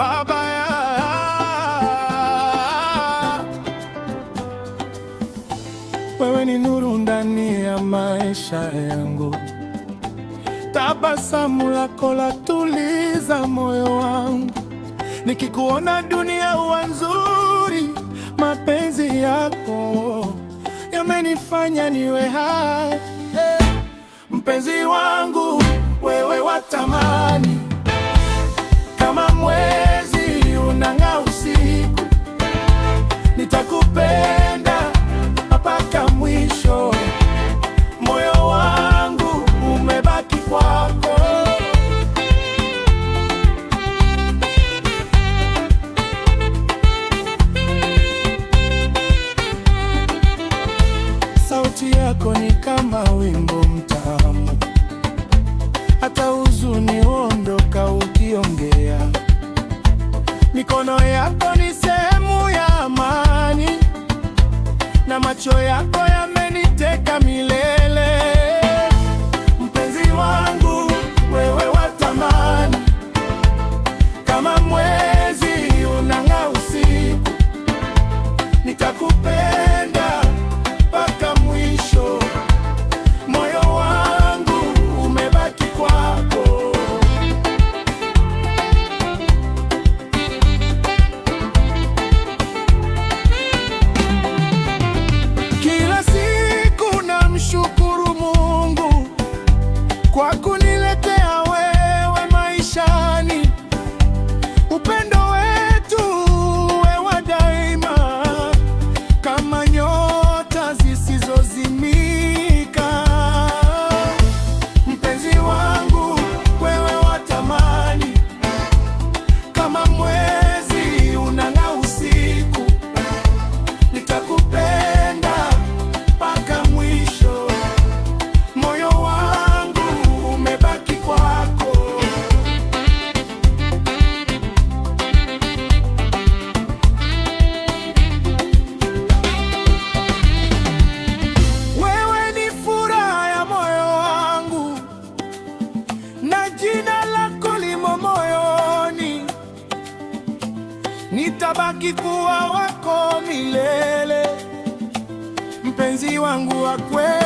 Baba ya wewe ni nuru ndani ya maisha yangu, tabasamu lako latuliza moyo wangu. Nikikuona dunia huwa nzuri, mapenzi yako yamenifanya niwe hai. Mpenzi wangu wewe watamani, kama mwezi unang'aa usiku, nitakupenda mpaka mwisho. Moyo wangu umebaki kwako. Sauti yako ni kama wimbo mtamu, hata huzuni huondoka ukiongea. Mikono yako ni sehemu ya amani, na macho yako yameniteka milele. Mpenzi wangu wewe watamani, kama mwezi unang'aa usiku, nitakupenda mpaka mwisho. Moyo wangu umebaki kwako. Kila siku namshukuru Mungu kwa kuniletea wewe maishani. Upendo wetu uwe wa daima, kama nyota zisizozimika. Mpenzi wangu wewe watamani, kama mwezi unang'aa usiku, nitakupenda mpaka mwisho. Moyo wangu umebaki kwako. Wewe ni furaha ya moyo wangu, na jina lako limo moyoni. Nitabaki kuwa wako milele, mpenzi wangu wa kweli.